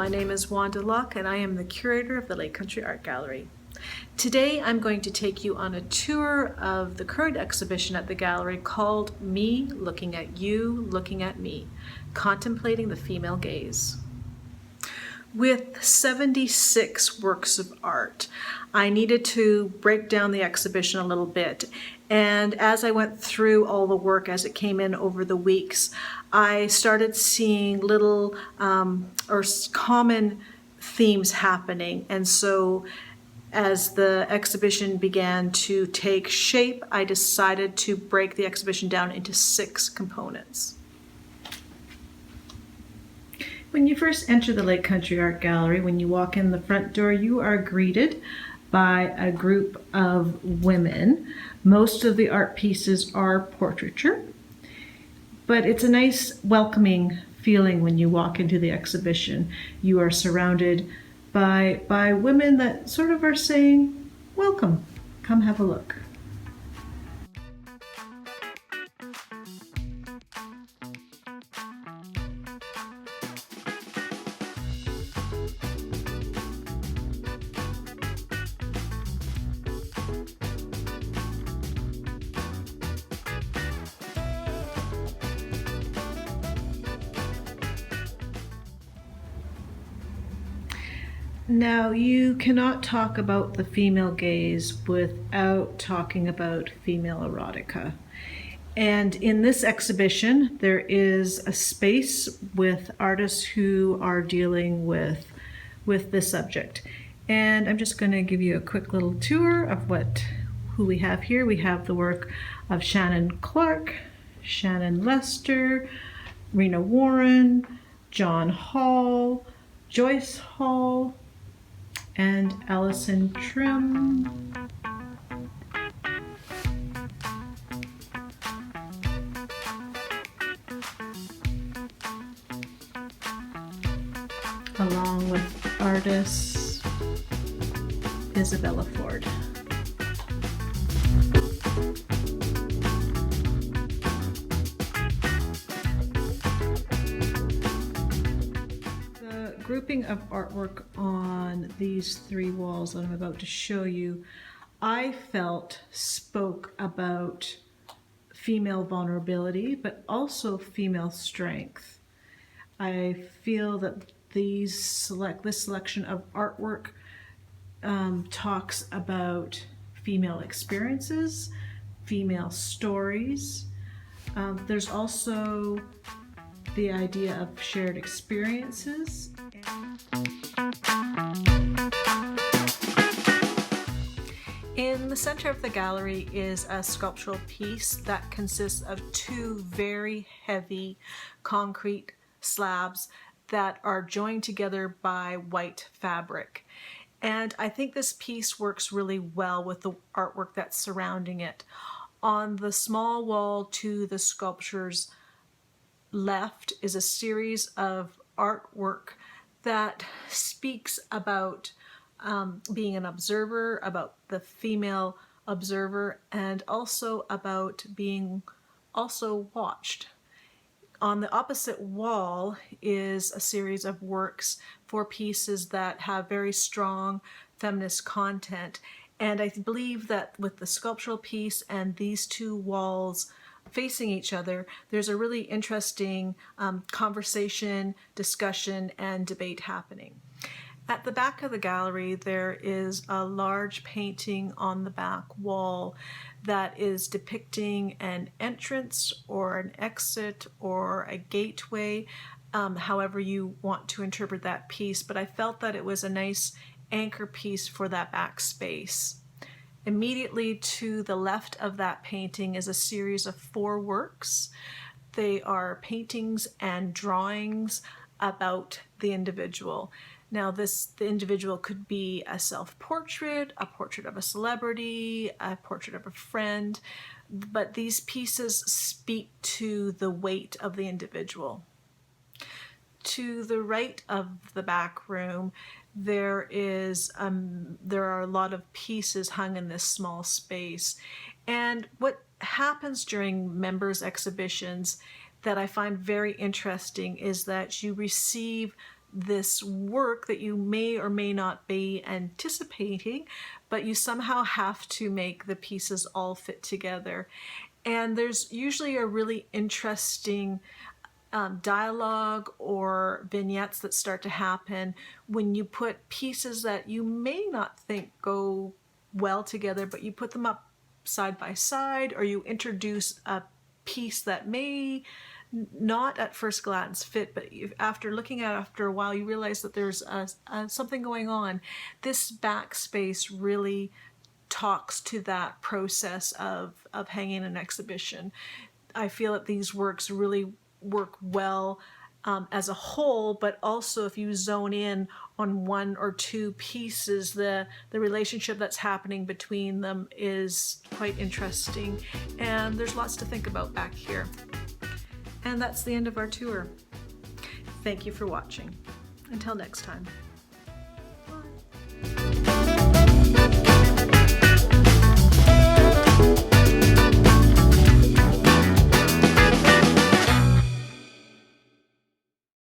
my name is Wanda Locke and I am the curator of the Lake Country Art Gallery. Today I'm going to take you on a tour of the current exhibition at the gallery called Me Looking at You, Looking at Me, Contemplating the Female Gaze. With 76 works of art, I needed to break down the exhibition a little bit. And as I went through all the work as it came in over the weeks, I started seeing little or common themes happening. And so as the exhibition began to take shape, I decided to break the exhibition down into 6 components. When you first enter the Lake Country Art Gallery, when you walk in the front door, you are greeted by a group of women. Most of the art pieces are portraiture, but it's a nice welcoming feeling when you walk into the exhibition. You are surrounded by women that sort of are saying, welcome, come have a look. Now, you cannot talk about the female gaze without talking about female erotica. And in this exhibition, there is a space with artists who are dealing with this subject. And I'm just going to give you a quick little tour of who we have here. We have the work of Shannon Clark, Shannon Lester, Rena Warren, John Hall, Joyce Hall, and Alison Trim. Along with artist Isabella Ford. Grouping of artwork on these 3 walls that I'm about to show you, I felt spoke about female vulnerability, but also female strength. I feel that this selection of artwork talks about female experiences, female stories. There's also the idea of shared experiences. In the center of the gallery is a sculptural piece that consists of 2 very heavy concrete slabs that are joined together by white fabric. And I think this piece works really well with the artwork that's surrounding it. On the small wall to the sculpture's left is a series of artwork that speaks about being an observer, about the female observer, and also about being also watched. On the opposite wall is a series of works for pieces that have very strong feminist content. And I believe that with the sculptural piece and these 2 walls facing each other, there's a really interesting conversation, discussion, and debate happening. At the back of the gallery, there is a large painting on the back wall that is depicting an entrance or an exit or a gateway, however you want to interpret that piece. But I felt that it was a nice anchor piece for that back space. Immediately to the left of that painting is a series of 4 works. They are paintings and drawings about the individual. Now the individual could be a self-portrait, a portrait of a celebrity, a portrait of a friend, but these pieces speak to the weight of the individual. To the right of the back room, there are a lot of pieces hung in this small space. And what happens during members' exhibitions that I find very interesting is that you receive this work that you may or may not be anticipating, but you somehow have to make the pieces all fit together. And there's usually a really interesting dialogue or vignettes that start to happen when you put pieces that you may not think go well together, but you put them up side by side, or you introduce a piece that may not at first glance fit, but after looking at it after a while, you realize that there's something going on. This backspace really talks to that process of hanging an exhibition. I feel that these works really work well as a whole, but also if you zone in on one or two pieces, the relationship that's happening between them is quite interesting, and there's lots to think about back here. And that's the end of our tour. Thank you for watching. Until next time. Bye.